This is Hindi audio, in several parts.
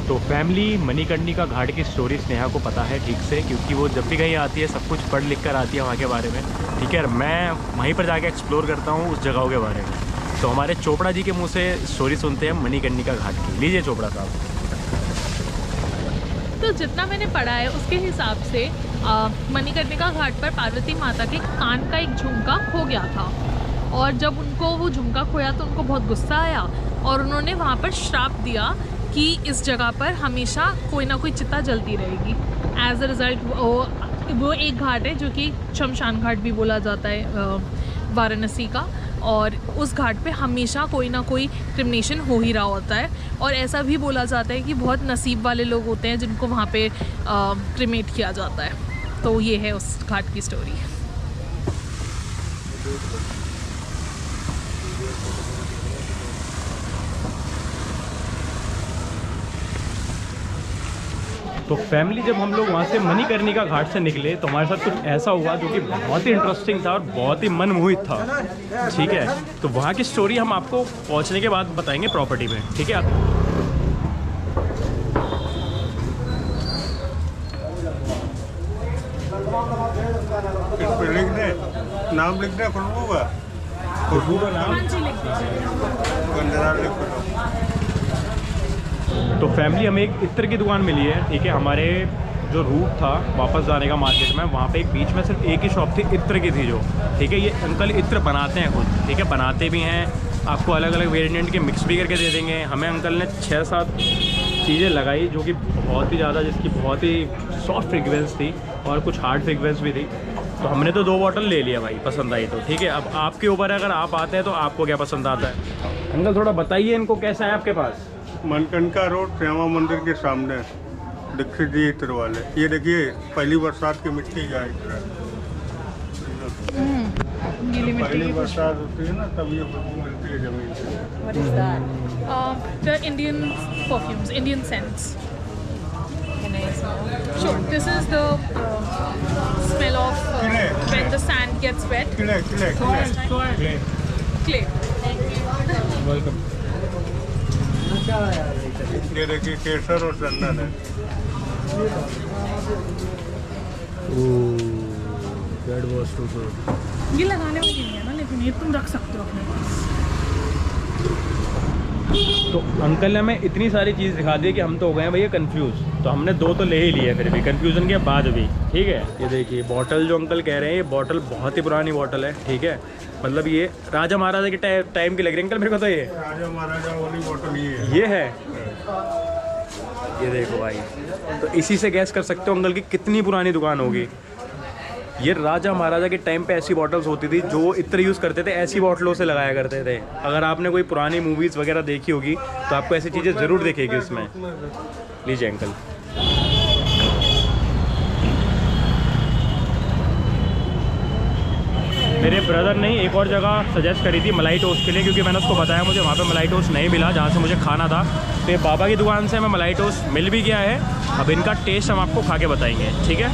तो फैमिली मणिकर्णिका घाट की स्टोरी स्नेहा को पता है ठीक से, क्योंकि वो जब भी कहीं आती है सब कुछ पढ़ लिख कर आती है वहाँ के बारे में। ठीक है, मैं वहीं पर जाके एक्सप्लोर करता हूँ उस जगहों के बारे में। तो हमारे चोपड़ा जी के मुँह से स्टोरी सुनते हैं मणिकर्णिका घाट की। लीजिए चोपड़ा साहब। तो जितना मैंने पढ़ा है उसके हिसाब से मणिकर्णिका घाट पर पार्वती माता के कान का एक झुमका खो गया था, और जब उनको वो झुमका खोया तो उनको बहुत गुस्सा आया और उन्होंने वहाँ पर श्राप दिया कि इस जगह पर हमेशा कोई ना कोई चिता जलती रहेगी। एज अ रिज़ल्ट वो एक घाट है जो कि शमशान घाट भी बोला जाता है वाराणसी का, और उस घाट पे हमेशा कोई ना कोई क्रिमिनेशन हो ही रहा होता है। और ऐसा भी बोला जाता है कि बहुत नसीब वाले लोग होते हैं जिनको वहाँ पे क्रिमेट किया जाता है। तो ये है उस घाट की स्टोरी। तो फैमिली जब हम लोग वहाँ से मणिकर्णिका घाट से निकले तो हमारे साथ कुछ ऐसा हुआ जो कि बहुत ही इंटरेस्टिंग था और बहुत ही मनमोहित था। ठीक है, तो वहाँ की स्टोरी हम आपको पहुँचने के बाद बताएंगे प्रॉपर्टी में। ठीक है, नाम लिखना खुशबू का नाम तो फैमिली हमें एक इत्र की दुकान मिली है। ठीक है, हमारे जो रूट था वापस जाने का मार्केट में, वहाँ पे एक बीच में सिर्फ एक ही शॉप थी इत्र की थी जो। ठीक है, ये अंकल इत्र बनाते हैं खुद। ठीक है, बनाते भी हैं, आपको अलग अलग वेरिएंट के मिक्स भी करके दे देंगे। हमें अंकल ने 6-7 चीज़ें लगाई जो कि बहुत ही ज़्यादा, जिसकी बहुत ही सॉफ्ट फ्रेगरेंस थी और कुछ हार्ड फ्रेगरेंस भी थी। तो हमने तो 2 बॉटल ले लिया भाई, पसंद आई तो। ठीक है, अब आपके ऊपर है, अगर आप आते हैं तो आपको क्या पसंद आता है। अंकल थोड़ा बताइए इनको कैसा है आपके पास। मणिकर्णिका रोड श्यामा मंदिर के सामने दीक्षित जी इत्र वाले। ये देखिए पहली बरसात की मिट्टी का इत्र है। पहली बरसात होती है ना तब ये खुशबू मिलती है जमीन से। What is that? The Indian perfumes, Indian scents. Can I smell? Sure. This is the smell of when the sand gets wet. Clay. Welcome. ये देखिए केसर और चंदन है। ये लगाने वाली नहीं है ना, लेकिन ये तुम रख सकते हो अपने पास। तो अंकल ने हमें इतनी सारी चीज़ दिखा दी कि हम तो हो गए हैं भैया कंफ्यूज। तो हमने 2 तो ले ही लिए फिर भी कंफ्यूजन के बाद भी। ठीक है, ये देखिए बॉटल जो अंकल कह रहे हैं, ये बॉटल बहुत ही पुरानी बॉटल है। ठीक है, मतलब ये राजा महाराजा के टाइम की लग रही है अंकल मेरे को। तो ये राजा महाराजा वाली बॉटल ये है। ये देखो भाई, तो इसी से गैस कर सकते हो अंकल की कितनी पुरानी दुकान होगी। ये राजा महाराजा के टाइम पे ऐसी बॉटल्स होती थी, जो इत्र यूज़ करते थे ऐसी बॉटलों से लगाया करते थे। अगर आपने कोई पुरानी मूवीज़ वगैरह देखी होगी तो आपको ऐसी चीज़ें ज़रूर दिखेगी उसमें। लीजिए अंकल। मेरे ब्रदर ने एक और जगह सजेस्ट करी थी मलाई टोस्ट के लिए, क्योंकि मैंने उसको बताया मुझे वहाँ पे मलाई टोस्ट नहीं मिला जहाँ से मुझे खाना था। तो ये बाबा की दुकान से हमें मलाई टोस्ट मिल भी गया है। अब इनका टेस्ट हम आपको खा के बताएंगे। ठीक है,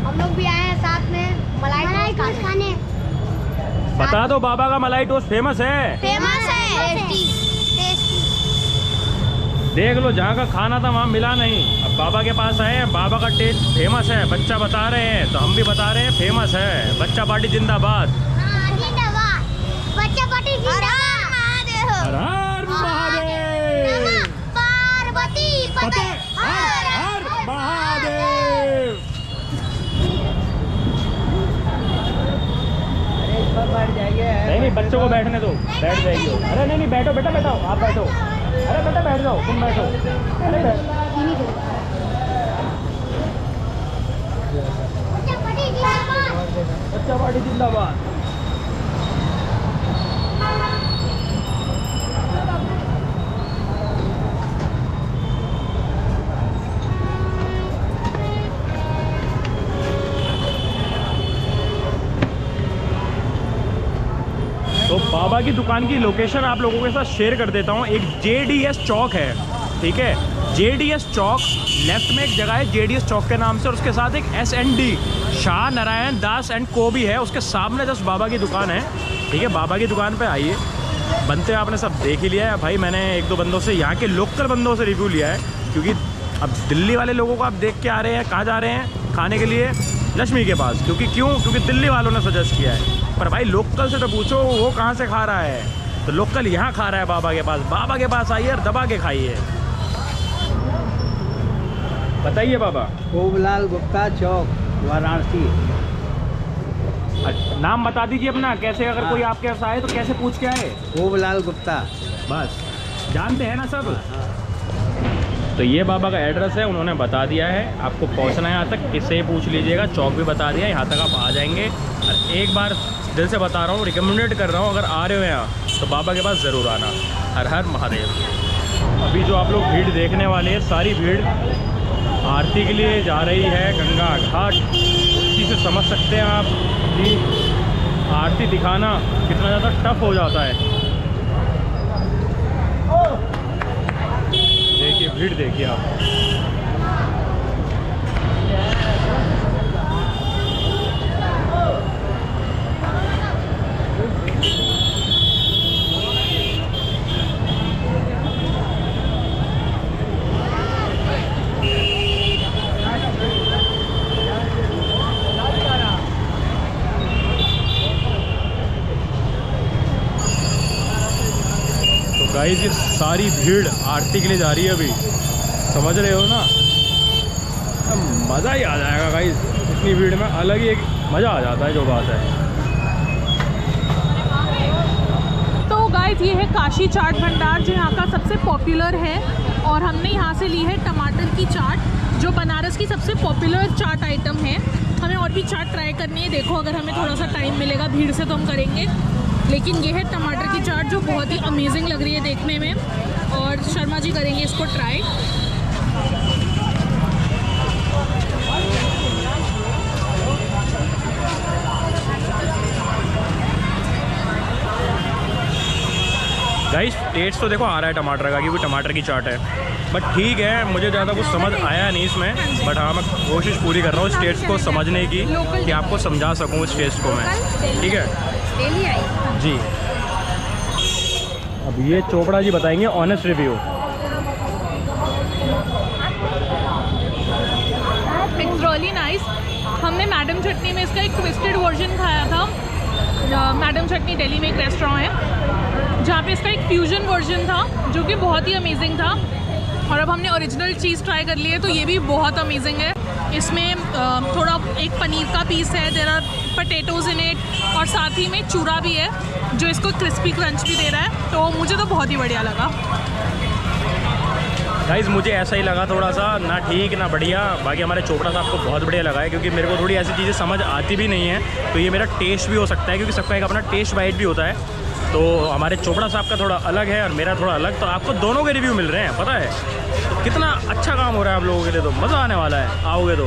हम लोग भी आए हैं साथ में मलाई टोस्ट खाने। बता दो बाबा का मलाई टोस्ट फेमस है। फेमस है, टेस्टी। देख लो, जहाँ का खाना था वहाँ मिला नहीं, अब बाबा के पास आए हैं। बाबा का टेस्ट फेमस है, बच्चा बता रहे हैं तो हम भी बता रहे हैं फेमस है। बच्चा पार्टी जिंदाबाद। जिंदाबाद, बच्चा पार्टी जिंदाबाद। हर हर महादेव। पार्वती पते हर हर महादेव। नहीं, बच्चों को बैठने दो, बैठ जाएगी। अरे नहीं, बैठो बेटा, बैठो, आप बैठो। अरे बेटा बैठ जाओ, तुम बैठो। अरे बच्चा पार्टी जिंदाबाद। तो बाबा की दुकान की लोकेशन आप लोगों के साथ शेयर कर देता हूँ। एक JDS चौक है। ठीक है, JDS चौक, लेफ्ट में एक जगह है JDS चौक के नाम से, और उसके साथ एक SND शाह नारायण दास एंड को भी है, उसके सामने जस्ट बाबा की दुकान है। ठीक है, बाबा की दुकान पे आइए। बनते आपने सब देख ही लिया है भाई, मैंने एक दो बंदों से, यहाँ के लोकल बंदों से रिव्यू लिया है, क्योंकि अब दिल्ली वाले लोगों को आप देख के आ रहे हैं, कहाँ जा रहे हैं खाने के लिए, लक्ष्मी के पास, क्योंकि दिल्ली वालों ने सजेस्ट किया है। पर भाई लोकल से तो पूछो वो कहाँ से खा रहा है, तो लोकल यहाँ खा रहा है बाबा के पास। बाबा के पास आइए और दबा के खाइए। बताइए बाबा। गोबलाल गुप्ता चौक, वाराणसी। नाम बता दीजिए अपना, कैसे अगर कोई आपके पास आए तो कैसे पूछ के आए? गोबलाल गुप्ता। बस जानते हैं ना सब। तो ये बाबा का एड्रेस है, उन्होंने बता दिया है। आपको पहुंचना है यहाँ तक, किससे पूछ लीजिएगा, चौक भी बता दिया, यहाँ तक आप आ जाएंगे। और एक बार दिल से बता रहा हूँ, रिकमेंडेड कर रहा हूँ, अगर आ रहे हो यहाँ तो बाबा के पास ज़रूर आना। हर हर महादेव। अभी जो आप लोग भीड़ देखने वाले हैं, सारी भीड़ आरती के लिए जा रही है गंगा घाट। उसी से समझ सकते हैं आप कि आरती दिखाना कितना ज़्यादा टफ हो जाता है। देखिए भीड़, देखिए आप। गाइस ये सारी भीड़ आरती के लिए जा रही है अभी, समझ रहे हो ना। मज़ा ही आ जाएगा गाइस, इतनी भीड़ में अलग ही एक मज़ा आ जाता है, जो बात है। तो गाइस ये है काशी चाट भंडार, जो यहाँ का सबसे पॉपुलर है, और हमने यहाँ से ली है टमाटर की चाट, जो बनारस की सबसे पॉपुलर चाट आइटम है। हमें और भी चाट ट्राई करनी है, देखो अगर हमें थोड़ा सा टाइम मिलेगा भीड़ से तो हम करेंगे। लेकिन ये है टमाटर की चाट, जो बहुत ही अमेजिंग लग रही है देखने में, और शर्मा जी करेंगे इसको ट्राई। गाइस टेस्ट तो देखो आ रहा है टमाटर का, क्योंकि टमाटर की चाट है। बट ठीक है, मुझे ज़्यादा कुछ समझ आया नहीं इसमें, बट हाँ मैं कोशिश पूरी कर रहा हूँ इस टेस्ट को समझने की, कि आपको समझा सकूँ इस टेस्ट को मैं। ठीक है जी। अब ये चोपड़ा जी बताएंगे honest review. It's really nice. हमने मैडम चटनी में इसका एक ट्विस्टेड वर्जन खाया था। मैडम चटनी दिल्ली में एक रेस्टोरेंट है जहाँ पे इसका एक फ्यूजन वर्जन था, जो कि बहुत ही अमेजिंग था। और अब हमने ओरिजिनल चीज़ ट्राई कर ली है, तो ये भी बहुत अमेजिंग है। इसमें थोड़ा एक पनीर का पीस है, there are potatoes in it, और साथ ही में चूरा भी है जो इसको क्रिस्पी क्रंच भी दे रहा है। तो मुझे तो बहुत ही बढ़िया लगा। गाइस मुझे ऐसा ही लगा, थोड़ा सा ना ठीक ना बढ़िया। बाकी हमारे चोपड़ा साहब को बहुत बढ़िया लगा है, क्योंकि मेरे को थोड़ी ऐसी चीज़ें समझ आती भी नहीं है, तो ये मेरा टेस्ट भी हो सकता है, क्योंकि सबका एक अपना टेस्ट वाइट भी होता है। तो हमारे चोपड़ा साहब का थोड़ा अलग है और मेरा थोड़ा अलग, तो आपको दोनों के रिव्यू मिल रहे हैं, पता है तो कितना अच्छा काम हो रहा है आप लोगों के लिए। तो मज़ा आने वाला है, आओगे तो।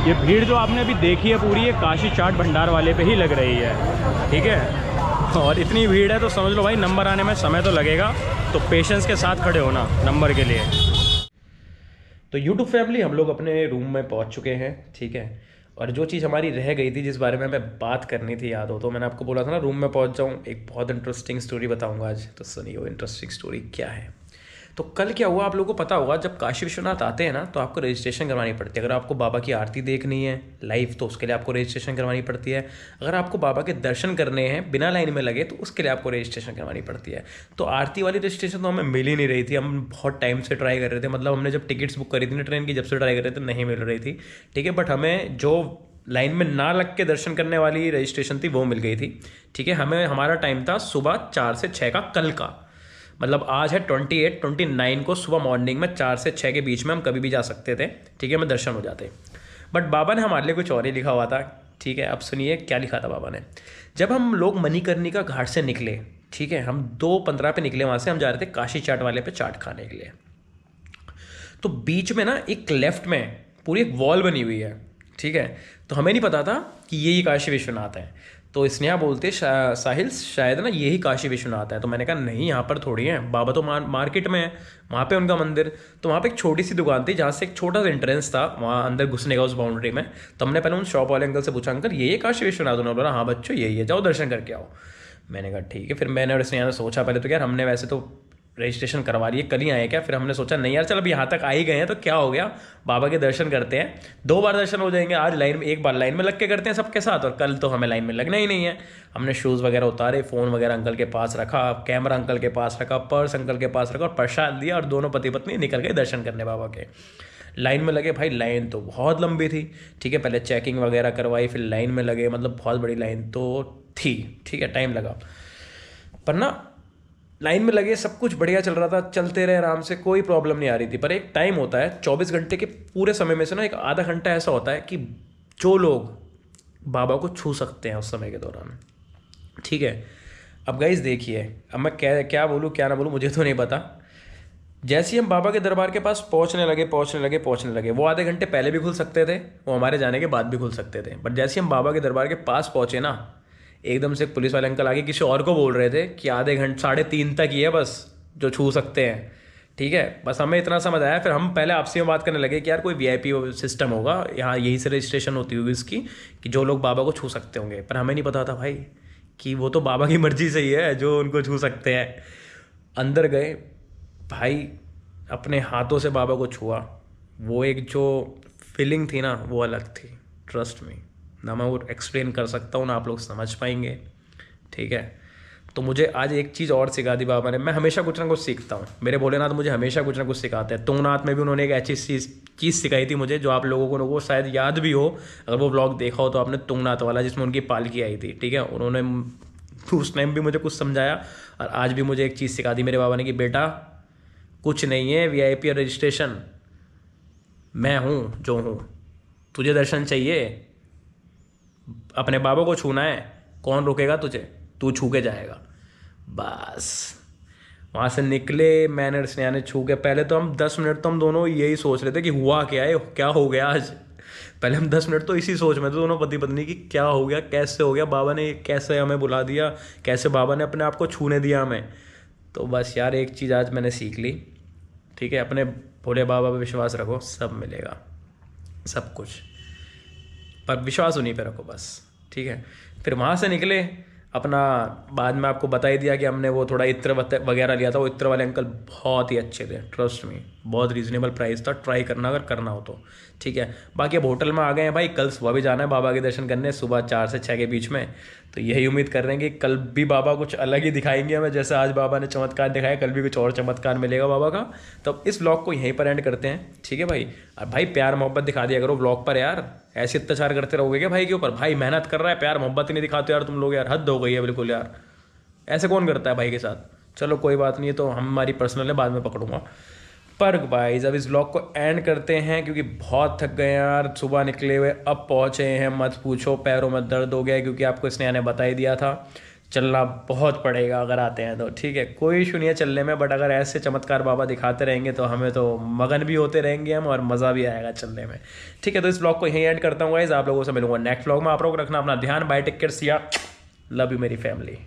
ये भीड़ जो आपने अभी देखी है पूरी, ये काशी चाट भंडार वाले पे ही लग रही है। ठीक है, और इतनी भीड़ है तो समझ लो भाई नंबर आने में समय तो लगेगा, तो पेशेंस के साथ खड़े होना नंबर के लिए। तो यूट्यूब फैमिली हम लोग अपने रूम में पहुंच चुके हैं। ठीक है, और जो चीज़ हमारी रह गई थी, जिस बारे में हमें बात करनी थी, याद हो तो मैंने आपको बोला था ना रूम में पहुंच जाऊं, एक बहुत इंटरेस्टिंग स्टोरी बताऊंगा आज। तो सुनिए वो इंटरेस्टिंग स्टोरी क्या है। तो कल क्या हुआ आप लोगों को पता होगा, जब काशी विश्वनाथ आते हैं ना तो आपको रजिस्ट्रेशन करवानी पड़ती है। अगर आपको बाबा की आरती देखनी है लाइव तो उसके लिए आपको रजिस्ट्रेशन करवानी पड़ती है। अगर आपको बाबा के दर्शन करने हैं बिना लाइन में लगे तो उसके लिए आपको रजिस्ट्रेशन करवानी पड़ती है। तो आरती वाली रजिस्ट्रेशन तो हमें मिल ही नहीं रही थी। हम बहुत टाइम से ट्राई कर रहे थे, मतलब हमने जब टिकट्स बुक करी थी ना ट्रेन की, जब से ट्राई कर रहे थे नहीं मिल रही थी। ठीक है, बट हमें जो लाइन में ना लग के दर्शन करने वाली रजिस्ट्रेशन थी वो मिल गई थी। ठीक है, हमें हमारा टाइम था सुबह 4 से 6 का कल का, मतलब आज है 29 को सुबह मॉर्निंग में 4 से 6 के बीच में हम कभी भी जा सकते थे। ठीक है, हमें दर्शन हो जाते। बट बाबा ने हमारे लिए कुछ और ही लिखा हुआ था। ठीक है, अब सुनिए क्या लिखा था बाबा ने। जब हम लोग मणिकर्णिका घाट से निकले, ठीक है, हम 2:15 पे निकले, वहाँ से हम जा रहे थे काशी चाट वाले पे चाट खाने के लिए। तो बीच में ना एक लेफ्ट में पूरी एक वॉल बनी हुई है। ठीक है, तो हमें नहीं पता था कि ये काशी विश्वनाथ है। तो स्नेहा बोलते साहिल शायद ना यही काशी विश्वनाथ है। तो मैंने कहा नहीं, यहाँ पर थोड़ी है, बाबा तो मार्केट में है, वहाँ पे उनका मंदिर। तो वहाँ पे एक छोटी सी दुकान थी जहाँ से एक छोटा सा एंट्रेंस था वहाँ अंदर घुसने का उस बाउंड्री में। तो हमने पहले उन शॉप वाले अंकल से पूछा, अंकल ये काशी विश्वनाथ? उन्होंने बोला हाँ बच्चों यही है, जाओ दर्शन करके आओ। मैंने कहा ठीक है। फिर मैंने और स्नेहा ने सोचा पहले तो यार हमने वैसे तो रजिस्ट्रेशन करवा लिए, कल ही आए क्या। फिर हमने सोचा नहीं यार चल अब यहाँ तक आ ही गए हैं तो क्या हो गया, बाबा के दर्शन करते हैं, 2 बार दर्शन हो जाएंगे। आज लाइन में, एक बार लाइन में लग के करते हैं सबके साथ, और कल तो हमें लाइन में लगना ही नहीं है। हमने शूज़ वगैरह उतारे, फ़ोन वगैरह अंकल के पास रखा, कैमरा अंकल के पास रखा, पर्स अंकल के पास रखा और प्रसाद दिया, और दोनों पति पत्नी निकल गए दर्शन करने बाबा के। लाइन में लगे भाई, लाइन तो बहुत लंबी थी, ठीक है। पहले चेकिंग वगैरह करवाई, फिर लाइन में लगे, मतलब बहुत बड़ी लाइन तो थी, ठीक है, टाइम लगा। पर ना लाइन में लगे, सब कुछ बढ़िया चल रहा था, चलते रहे आराम से, कोई प्रॉब्लम नहीं आ रही थी। पर एक टाइम होता है 24 घंटे के पूरे समय में से ना एक आधा घंटा ऐसा होता है कि जो लोग बाबा को छू सकते हैं उस समय के दौरान, ठीक है। अब गाइस देखिए, अब मैं क्या बोलूँ क्या ना बोलूँ मुझे तो नहीं पता। जैसे ही हम बाबा के दरबार के पास पहुँचने लगे, वो आधे घंटे पहले भी खुल सकते थे, वो हमारे जाने के बाद भी खुल सकते थे। बट जैसे ही हम बाबा के दरबार के पास पहुँचे ना, एकदम से पुलिस वाले अंकल आगे किसी और को बोल रहे थे कि आधे घंटे 3:30 तक ही है बस जो छू सकते हैं, ठीक है। बस हमें इतना समझ आया। फिर हम पहले आपसी में बात करने लगे कि यार कोई VIP सिस्टम होगा यहाँ, यहीं से रजिस्ट्रेशन होती होगी इसकी कि जो लोग बाबा को छू सकते होंगे। पर हमें नहीं पता था भाई कि वो तो बाबा की मर्जी से ही है जो उनको छू सकते हैं। अंदर गए भाई, अपने हाथों से बाबा को छुआ, वो एक जो फीलिंग थी ना वो अलग थी, ट्रस्ट मी। ना मैं वो एक्सप्लेन कर सकता हूँ ना आप लोग समझ पाएंगे, ठीक है। तो मुझे आज एक चीज़ और सिखा दी बाबा ने। मैं हमेशा कुछ ना कुछ सीखता हूँ, मेरे भोलेनाथ मुझे हमेशा कुछ ना कुछ सिखाते हैं। तुंगनाथ में भी उन्होंने एक ऐसी चीज़ सिखाई थी मुझे जो आप लोगों को शायद याद भी हो, अगर वो व्लॉग देखा हो तो आपने, तुंगनाथ वाला जिसमें उनकी पालकी आई थी, ठीक है। उन्होंने उस टाइम भी मुझे कुछ समझाया और आज भी मुझे एक चीज़ सिखा दी मेरे बाबा ने कि बेटा कुछ नहीं है VIP और रजिस्ट्रेशन, मैं हूँ जो हूँ, तुझे दर्शन चाहिए, अपने बाबा को छूना है, कौन रोकेगा तुझे, तू छू के जाएगा। बस वहाँ से निकले, मैंने और स्नेहा ने छू के, पहले तो हम 10 मिनट तो हम दोनों यही सोच रहे थे कि हुआ क्या है, क्या हो गया आज। पहले हम 10 मिनट तो इसी सोच में थे दोनों पति पत्नी की, क्या हो गया, कैसे हो गया, बाबा ने कैसे हमें बुला दिया, कैसे बाबा ने अपने आप को छूने दिया हमें। तो बस यार एक चीज़ आज मैंने सीख ली, ठीक है। अपने भोले बाबा पे विश्वास रखो, सब मिलेगा, सब कुछ, पर विश्वास उन्हीं पे रखो बस, ठीक है। फिर वहाँ से निकले अपना, बाद में आपको बता ही दिया कि हमने वो थोड़ा इत्र वगैरह लिया था। वो इत्र वाले अंकल बहुत ही अच्छे थे, ट्रस्ट में, बहुत रीजनेबल प्राइस था, ट्राई करना अगर करना हो तो, ठीक है। बाकी अब होटल में आ गए हैं भाई, कल सुबह भी जाना है बाबा के दर्शन करने, सुबह 4 से 6 के बीच में। तो यही उम्मीद कर रहे हैं कि कल भी बाबा कुछ अलग ही दिखाएंगे हमें, जैसे आज बाबा ने चमत्कार दिखाया, कल भी कुछ और चमत्कार मिलेगा बाबा का। तो इस व्लॉग को यहीं पर एंड करते हैं, ठीक है भाई। अब भाई प्यार मोहब्बत दिखा दिया करो व्लॉग पर यार, ऐसे अत्याचार करते रहोगे क्या भाई के ऊपर? भाई मेहनत कर रहा है, प्यार मोहब्बत ही नहीं दिखाते यार तुम लोग, यार हद हो गई है बिल्कुल यार, ऐसे कौन करता है भाई के साथ। चलो कोई बात नहीं है, तो हमारी पर्सनल है, बाद में पकड़ूंगा। पर गाइस अब इस व्लॉग को एंड करते हैं क्योंकि बहुत थक गए यार, सुबह निकले हुए अब पहुँचे हैं, मत पूछो, पैरों में दर्द हो गया क्योंकि आपको स्नेहा ने बता ही दिया था, चलना बहुत पड़ेगा अगर आते हैं तो, ठीक है। कोई इशू नहीं है चलने में, बट अगर ऐसे चमत्कार बाबा दिखाते रहेंगे तो हमें तो मगन भी होते रहेंगे हम, और मज़ा भी आएगा चलने में, ठीक है। तो इस व्लॉग को यहीं एंड करता हूँ गाइस, आप लोगों से मिलूंगा नेक्स्ट व्लॉग में। आप लोग रखना अपना ध्यान, bye, take care, Siya, love you मेरी फैमिली।